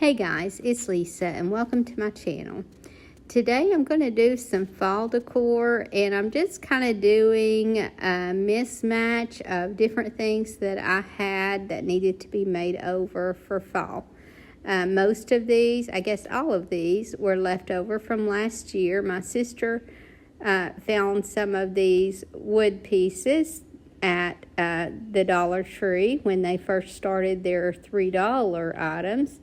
Hey guys, it's Lisa and welcome to my channel. Today I'm going to do some fall decor, and I'm just kind of doing a mismatch of different things that I had that needed to be made over for fall. Most of these, I guess all of these, were left over from last year. My sister found some of these wood pieces at the Dollar Tree when they first started their $3 items.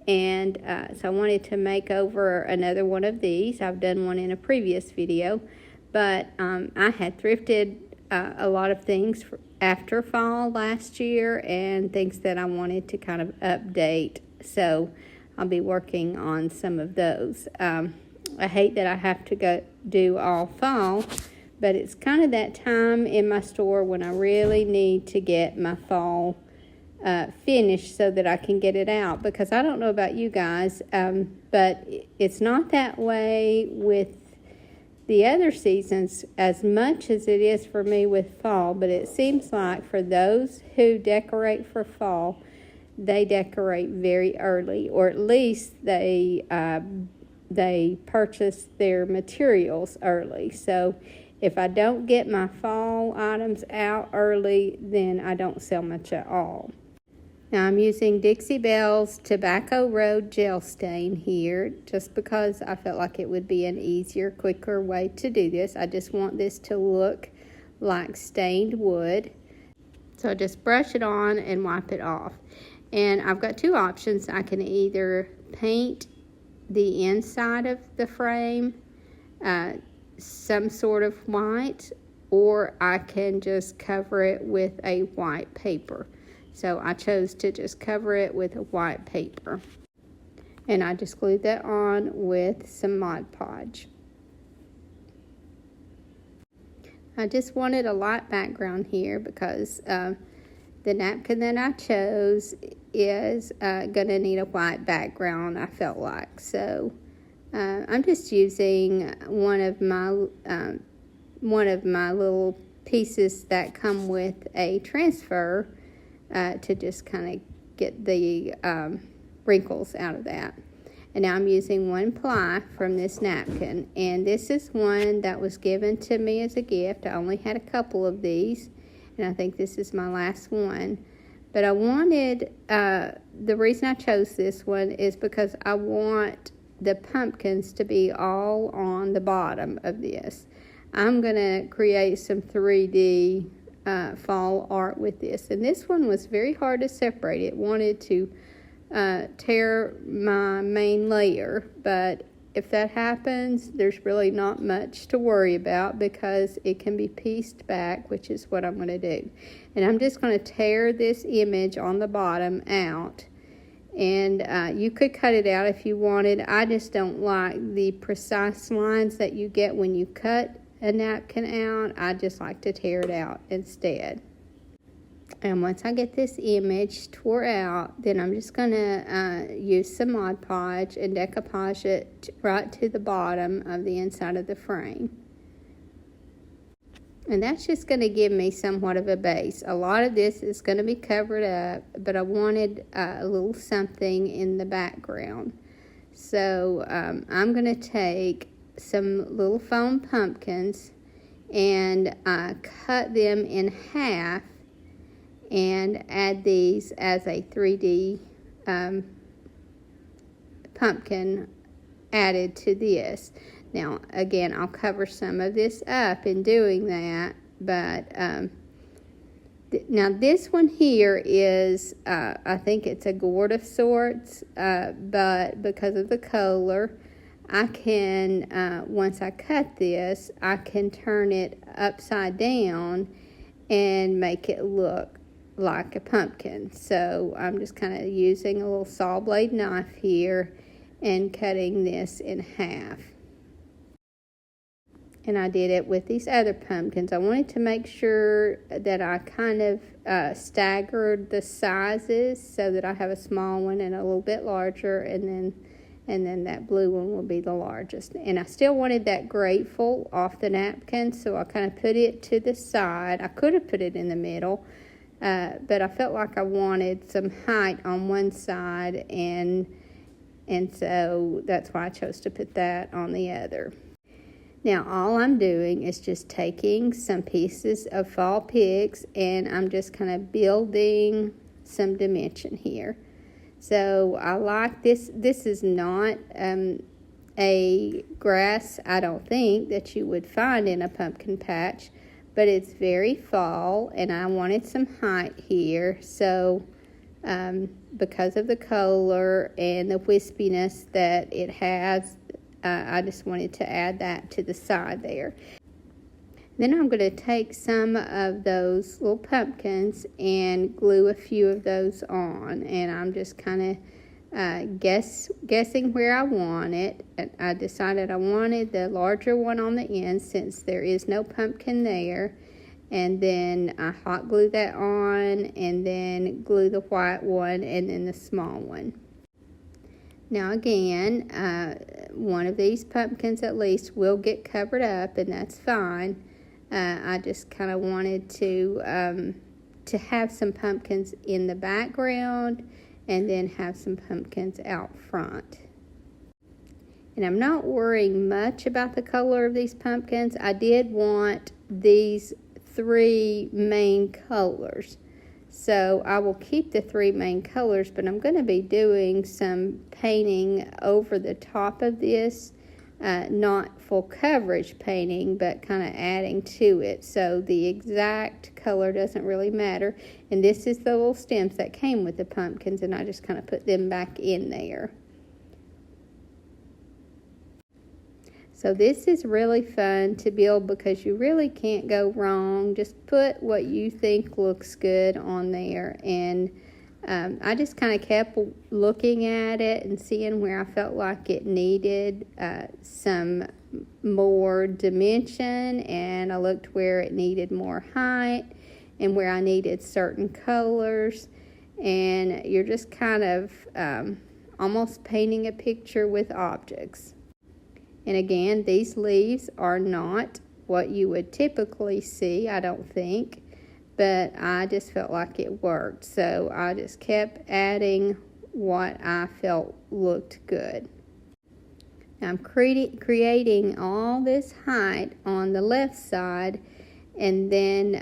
And so I wanted to make over another one of these. I've done one in a previous video, but I had thrifted a lot of things after fall last year and things that I wanted to kind of update. So I'll be working on some of those. I hate that I have to go do all fall, but it's kind of that time in my store when I really need to get my fall finished so that I can get it out, because I don't know about you guys, but it's not that way with the other seasons as much as it is for me with fall. But it seems like for those who decorate for fall, they decorate very early, or at least they purchase their materials early. So if I don't get my fall items out early, then I don't sell much at all. Now I'm using Dixie Belle's Tobacco Road Gel Stain here, just because I felt like it would be an easier, quicker way to do this. I just want this to look like stained wood. So I just brush it on and wipe it off. And I've got two options. I can either paint the inside of the frame some sort of white, or I can just cover it with a white paper. So I chose to just cover it with a white paper. And I just glued that on with some Mod Podge. I just wanted a light background here because the napkin that I chose is going to need a white background, I felt like. So I'm just using one of my little pieces that come with a transfer to just kind of get the wrinkles out of that. And now I'm using one ply from this napkin, and this is one that was given to me as a gift. I only had a couple of these, and I think this is my last one. But I wanted, the reason I chose this one is because I want the pumpkins to be all on the bottom of this. I'm going to create some 3D fall art with this, and this one was very hard to separate. It wanted to tear my main layer, but if that happens, there's really not much to worry about because it can be pieced back, which is what I'm going to do. And I'm just going to tear this image on the bottom out, and you could cut it out if you wanted. I just don't like the precise lines that you get when you cut a napkin out. I just like to tear it out instead. And once I get this image tore out, then I'm just going to use some Mod Podge and decoupage it right to the bottom of the inside of the frame. And that's just going to give me somewhat of a base. A lot of this is going to be covered up, but I wanted a little something in the background. So I'm going to take some little foam pumpkins and cut them in half and add these as a 3D pumpkin added to this. Now again, I'll cover some of this up in doing that, but now this one here is I think it's a gourd of sorts, but because of the color, I can, once I cut this, I can turn it upside down and make it look like a pumpkin. So I'm just kind of using a little saw blade knife here and cutting this in half. And I did it with these other pumpkins. I wanted to make sure that I kind of staggered the sizes so that I have a small one and a little bit larger, and then that blue one will be the largest. And I still wanted that grateful off the napkin, so I kind of put it to the side. I could have put it in the middle, but I felt like I wanted some height on one side and And so that's why I chose to put that on the other. Now all I'm doing is just taking some pieces of fall pigs and I'm just kind of building some dimension here. So I like this. This is not a grass, I don't think, that you would find in a pumpkin patch, but it's very fall and I wanted some height here. So because of the color and the wispiness that it has, I just wanted to add that to the side there. Then I'm going to take some of those little pumpkins and glue a few of those on, and I'm just kind of guessing where I want it. I decided I wanted the larger one on the end since there is no pumpkin there, and then I hot glue that on and then glue the white one and then the small one. Now again, one of these pumpkins at least will get covered up, and that's fine. I just kind of wanted to have some pumpkins in the background and then have some pumpkins out front. And I'm not worrying much about the color of these pumpkins. I did want these 3 main colors. So I will keep the 3 main colors, but I'm going to be doing some painting over the top of this. Not full coverage painting, but kind of adding to it. So the exact color doesn't really matter. And this is the little stems that came with the pumpkins, and I just kind of put them back in there. So this is really fun to build because you really can't go wrong. Just put what you think looks good on there. And I just kind of kept looking at it and seeing where I felt like it needed some more dimension, and I looked where it needed more height and where I needed certain colors. And you're just kind of almost painting a picture with objects. And again, these leaves are not what you would typically see, I don't think, but I just felt like it worked. So I just kept adding what I felt looked good. Now I'm creating all this height on the left side, and then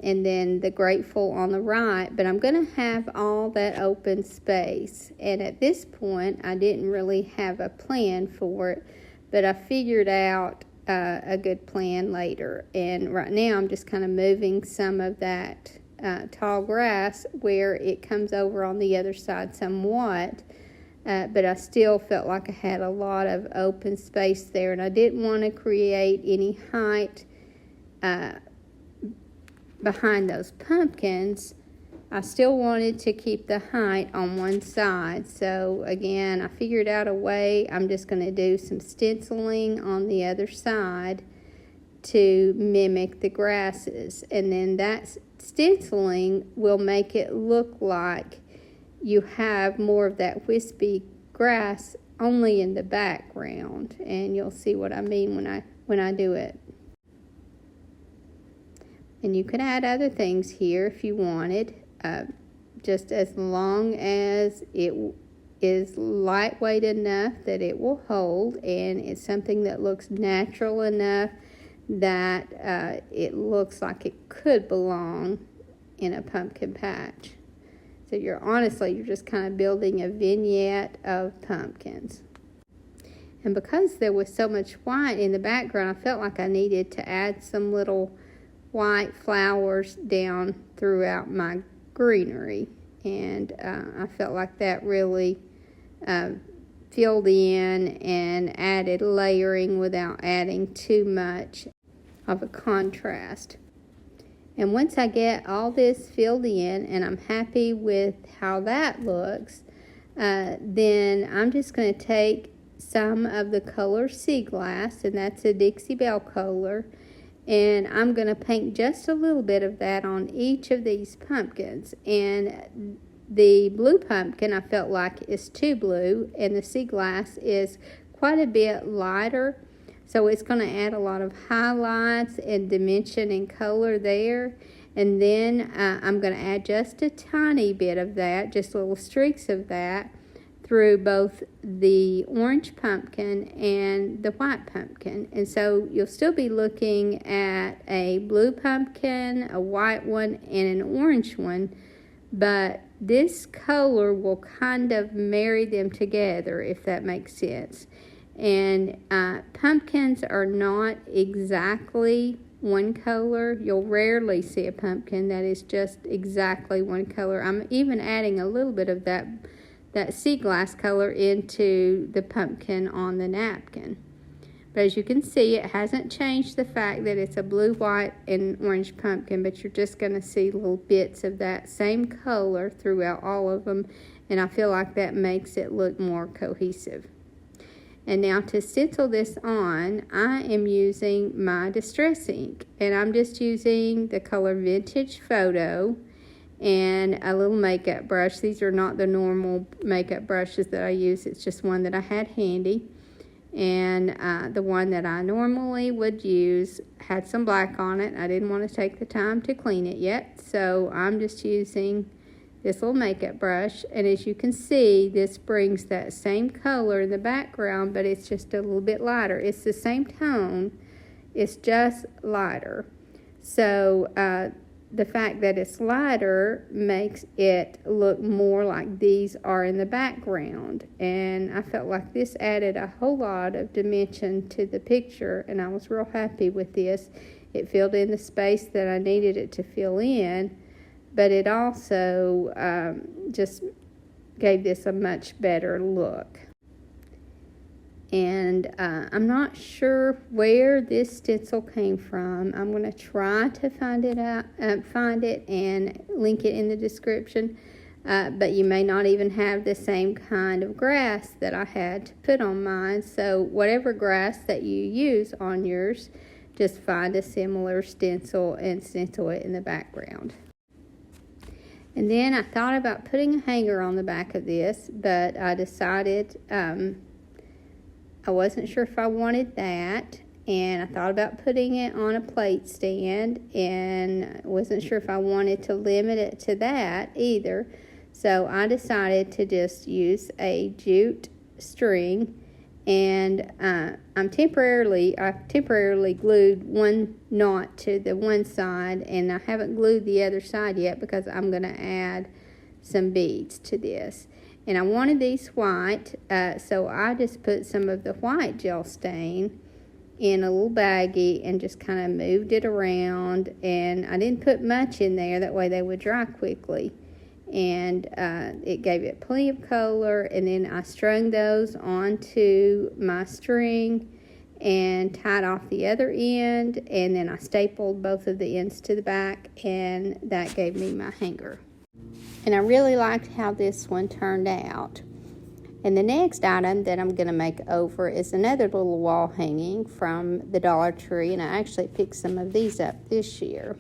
the grateful on the right, but I'm going to have all that open space. And at this point, I didn't really have a plan for it, but I figured out a good plan later. And right now I'm just kind of moving some of that tall grass where it comes over on the other side somewhat, but I still felt like I had a lot of open space there, and I didn't want to create any height behind those pumpkins. I still wanted to keep the height on one side. So again, I figured out a way. I'm just going to do some stenciling on the other side to mimic the grasses. And then that stenciling will make it look like you have more of that wispy grass only in the background. And you'll see what I mean when I do it. And you could add other things here if you wanted. Just as long as it is lightweight enough that it will hold, and it's something that looks natural enough that it looks like it could belong in a pumpkin patch. So you're just kind of building a vignette of pumpkins. And because there was so much white in the background, I felt like I needed to add some little white flowers down throughout my greenery, and I felt like that really filled in and added layering without adding too much of a contrast. And once I get all this filled in and I'm happy with how that looks, then I'm just going to take some of the color Sea Glass, and that's a Dixie Belle color, and I'm going to paint just a little bit of that on each of these pumpkins. And the blue pumpkin I felt like is too blue, and the Sea Glass is quite a bit lighter. So it's going to add a lot of highlights and dimension and color there. And then I'm going to add just a tiny bit of that, just little streaks of that, through both the orange pumpkin and the white pumpkin. And so you'll still be looking at a blue pumpkin, a white one, and an orange one, but this color will kind of marry them together, if that makes sense. And pumpkins are not exactly one color. You'll rarely see a pumpkin that is just exactly one color. I'm even adding a little bit of that sea glass color into the pumpkin on the napkin. But as you can see, it hasn't changed the fact that it's a blue, white, and orange pumpkin, but you're just going to see little bits of that same color throughout all of them, and I feel like that makes it look more cohesive. And now to stencil this on, I am using my Distress ink, and I'm just using the color Vintage Photo and a little makeup brush. These are not the normal makeup brushes that I use, it's just one that I had handy. And the one that I normally would use had some black on it. I didn't want to take the time to clean it yet, so I'm just using this little makeup brush. And as you can see, this brings that same color in the background, but it's just a little bit lighter. It's the same tone, it's just lighter. So the fact that it's lighter makes it look more like these are in the background, and I felt like this added a whole lot of dimension to the picture, and I was real happy with this. It filled in the space that I needed it to fill in, but it also just gave this a much better look. And I'm not sure where this stencil came from. I'm going to try to find it and link it in the description. But you may not even have the same kind of grass that I had to put on mine. So whatever grass that you use on yours, just find a similar stencil and stencil it in the background. And then I thought about putting a hanger on the back of this, but I decided I wasn't sure if I wanted that, and I thought about putting it on a plate stand, and wasn't sure if I wanted to limit it to that either. So I decided to just use a jute string, and I temporarily glued one knot to the one side, and I haven't glued the other side yet because I'm going to add some beads to this. And I wanted these white, so I just put some of the white gel stain in a little baggie and just kind of moved it around. And I didn't put much in there, that way they would dry quickly. And it gave it plenty of color. And then I strung those onto my string and tied off the other end. And then I stapled both of the ends to the back, and that gave me my hanger. And I really liked how this one turned out. And the next item that I'm going to make over is another little wall hanging from the Dollar Tree. And I actually picked some of these up this year.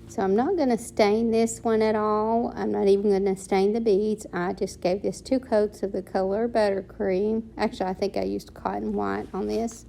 So I'm not going to stain this one at all. I'm not even going to stain the beads. I just gave this 2 coats of the color Buttercream. Actually, I think I used cotton white on this.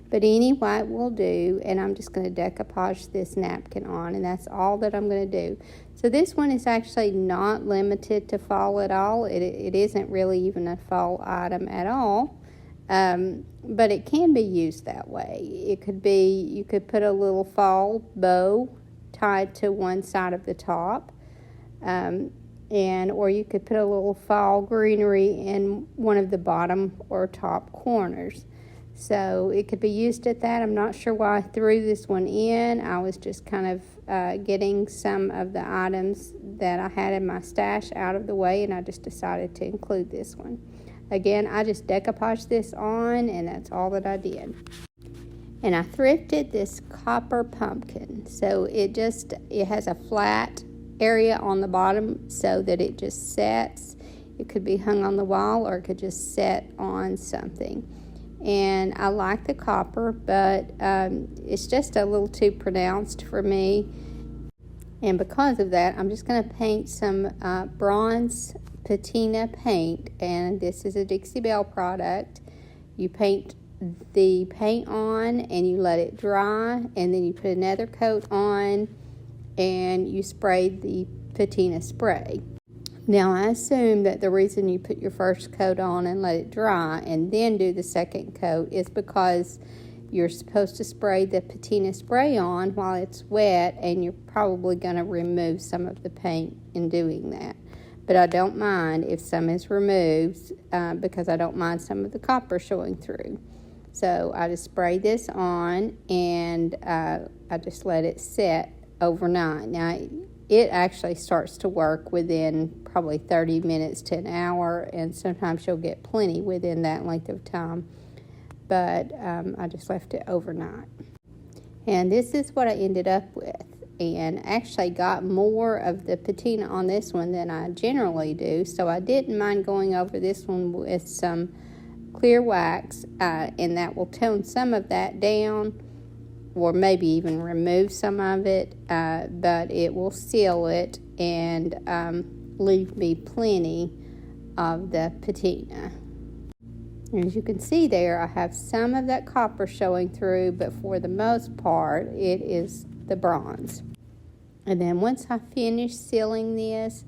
But any white will do, and I'm just going to decoupage this napkin on, and that's all that I'm going to do. So this one is actually not limited to fall at all. It isn't really even a fall item at all, but it can be used that way. It could be, you could put a little fall bow tied to one side of the top, or you could put a little fall greenery in one of the bottom or top corners. So it could be used at that. I'm not sure why I threw this one in. I was just kind of getting some of the items that I had in my stash out of the way, and I just decided to include this one. Again, I just decoupaged this on, and that's all that I did. And I thrifted this copper pumpkin. So it has a flat area on the bottom so that it just sets. It could be hung on the wall, or it could just set on something. And I like the copper, but it's just a little too pronounced for me. And because of that, I'm just going to paint some bronze patina paint. And this is a Dixie Belle product. You paint the paint on and you let it dry, and then you put another coat on and you spray the patina spray. Now, I assume that the reason you put your first coat on and let it dry and then do the second coat is because you're supposed to spray the patina spray on while it's wet, and you're probably going to remove some of the paint in doing that. But I don't mind if some is removed because I don't mind some of the copper showing through. So I just spray this on, and I just let it set overnight. Now, it actually starts to work within probably 30 minutes to an hour, and sometimes you'll get plenty within that length of time. But I just left it overnight. And this is what I ended up with. And actually got more of the patina on this one than I generally do. So I didn't mind going over this one with some clear wax. And that will tone some of that down, or maybe even remove some of it. But it will seal it and leave me plenty of the patina. As you can see there, I have some of that copper showing through, but for the most part, it is the bronze. And then once I finish sealing this,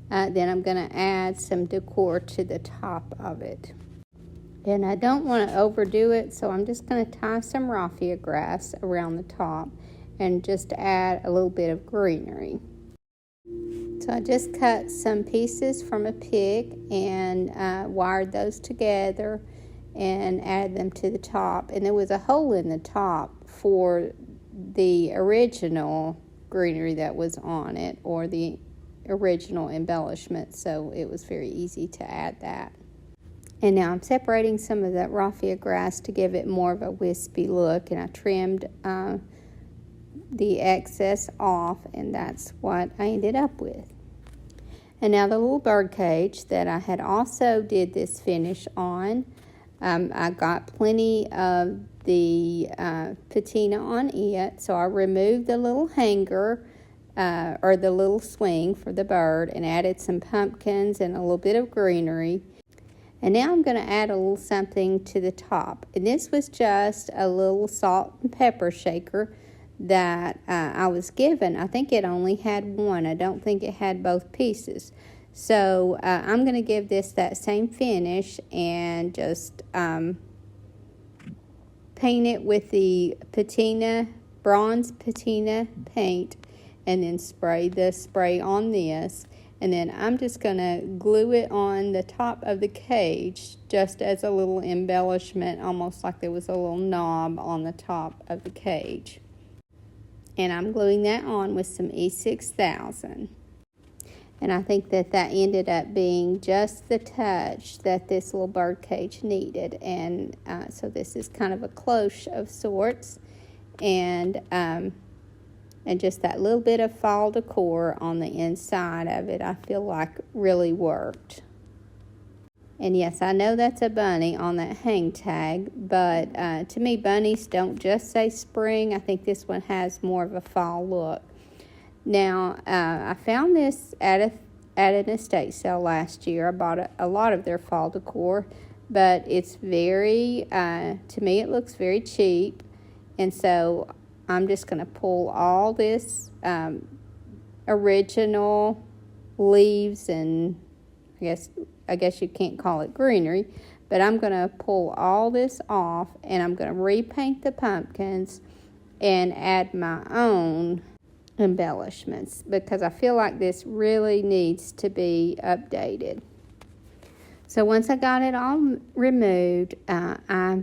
then I'm going to add some decor to the top of it. And I don't want to overdo it, so I'm just going to tie some raffia grass around the top and just add a little bit of greenery. So I just cut some pieces from a pick and wired those together and added them to the top. And there was a hole in the top for the original greenery that was on it, or the original embellishment, so it was very easy to add that. And now I'm separating some of that raffia grass to give it more of a wispy look, and I trimmed the excess off, and that's what I ended up with. And now the little bird cage that I had also did this finish on, I got plenty of the patina on it, so I removed the little hanger or the little swing for the bird and added some pumpkins and a little bit of greenery. And now I'm going to add a little something to the top, and this was just a little salt and pepper shaker that I was given. I think it only had one. I don't think it had both pieces. So I'm going to give this that same finish and just paint it with the patina, bronze patina paint, and then spray the spray on this. And then I'm just going to glue it on the top of the cage just as a little embellishment, almost like there was a little knob on the top of the cage. And I'm gluing that on with some E6000. And I think that ended up being just the touch that this little bird cage needed. And so this is kind of a cloche of sorts. And just that little bit of fall decor on the inside of it, I feel like really worked. And yes, I know that's a bunny on that hang tag, but to me, bunnies don't just say spring. I think this one has more of a fall look. Now, I found this at an estate sale last year. I bought a lot of their fall decor, but it's very, to me, it looks very cheap. And so I'm just going to pull all this original leaves, and I guess you can't call it greenery, but I'm going to pull all this off, and I'm going to repaint the pumpkins and add my own embellishments because I feel like this really needs to be updated. So once I got it all removed, I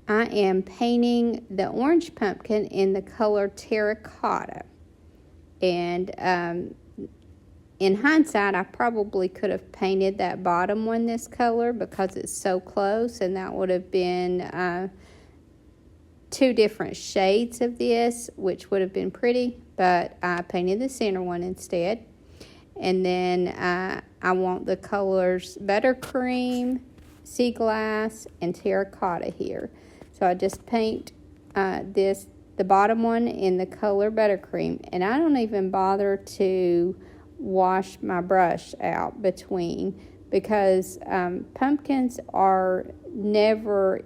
am painting the orange pumpkin in the color terracotta. And in hindsight, I probably could have painted that bottom one this color because it's so close, and that would have been two different shades of this, which would have been pretty, but I painted the center one instead. And then I want the colors Buttercream, Sea Glass, and Terracotta here. So I just paint the bottom one in the color Buttercream, and I don't even bother to wash my brush out between, because pumpkins are never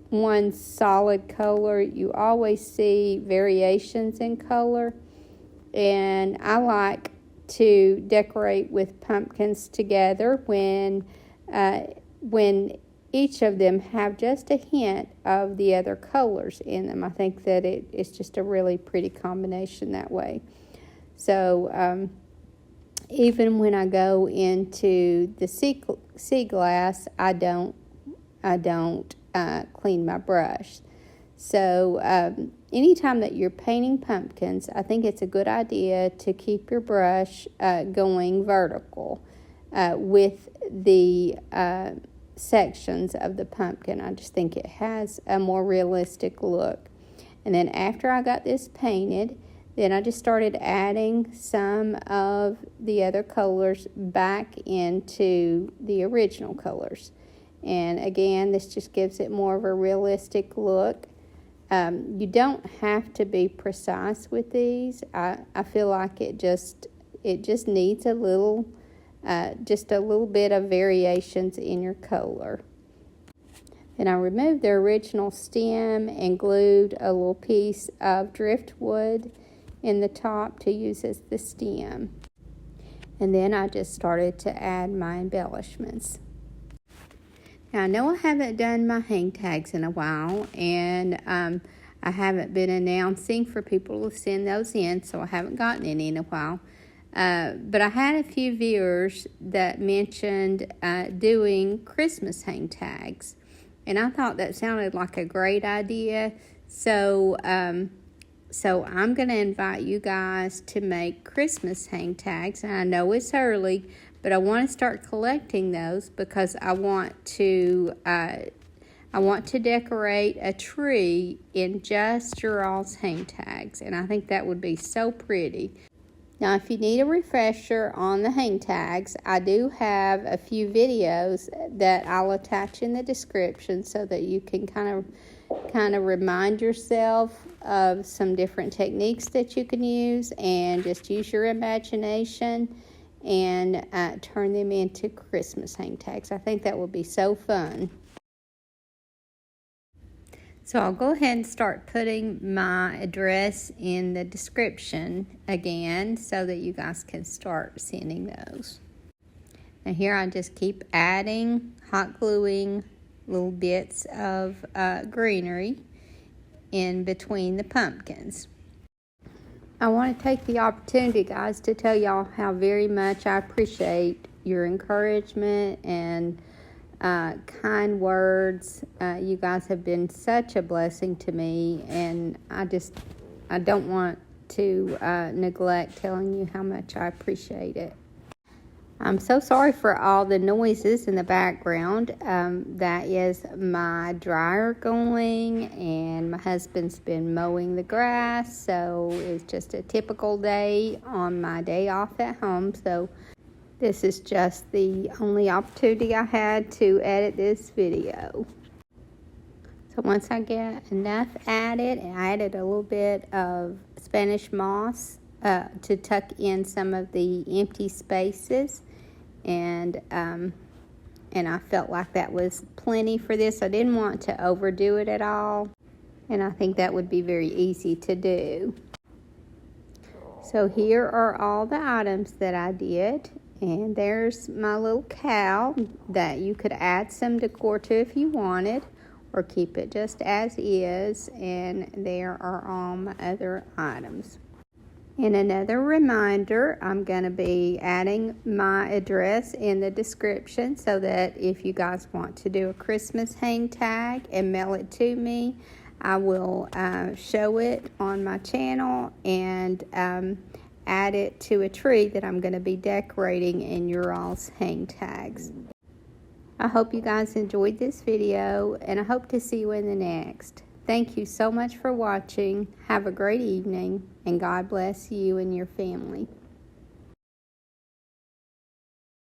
one solid color. You always see variations in color, and I like to decorate with pumpkins together when each of them have just a hint of the other colors in them. I think that it's just a really pretty combination that way. So even when I go into the sea glass, I don't clean my brush. So anytime that you're painting pumpkins, I think it's a good idea to keep your brush going vertical with the sections of the pumpkin. I just think it has a more realistic look. And then after I got this painted, then I just started adding some of the other colors back into the original colors. And again, this just gives it more of a realistic look. You don't have to be precise with these. I feel like it just needs a little bit of variations in your color. Then I removed the original stem and glued a little piece of driftwood in the top to use as the stem. And then I just started to add my embellishments. Now, I know I haven't done my hang tags in a while, and I haven't been announcing for people to send those in, so I haven't gotten any in a while. But I had a few viewers that mentioned doing Christmas hang tags, and I thought that sounded like a great idea. So I'm going to invite you guys to make Christmas hang tags, and I know it's early, but I want to start collecting those because I want to decorate a tree in just your all's hang tags, and I think that would be so pretty. Now, if you need a refresher on the hang tags, I do have a few videos that I'll attach in the description so that you can kind of remind yourself of some different techniques that you can use, and just use your imagination and turn them into Christmas hang tags. I think that would be so fun. So I'll go ahead and start putting my address in the description again so that you guys can start sending those. Now here I just keep adding, hot gluing little bits of greenery in between the pumpkins. I want to take the opportunity, guys, to tell y'all how very much I appreciate your encouragement and kind words. You guys have been such a blessing to me, and I don't want to neglect telling you how much I appreciate it. I'm so sorry for all the noises in the background. That is my dryer going, and my husband's been mowing the grass, so it's just a typical day on my day off at home. So this is just the only opportunity I had to edit this video. So once I get enough added, I added a little bit of Spanish moss to tuck in some of the empty spaces. And I felt like that was plenty for this. I didn't want to overdo it at all, and I think that would be very easy to do. So here are all the items that I did, and there's my little cow that you could add some decor to if you wanted, or keep it just as is, and there are all my other items. And another reminder, I'm going to be adding my address in the description so that if you guys want to do a Christmas hang tag and mail it to me, I will show it on my channel and add it to a tree that I'm going to be decorating in your all's hang tags. I hope you guys enjoyed this video, and I hope to see you in the next. Thank you so much for watching. Have a great evening, and God bless you and your family.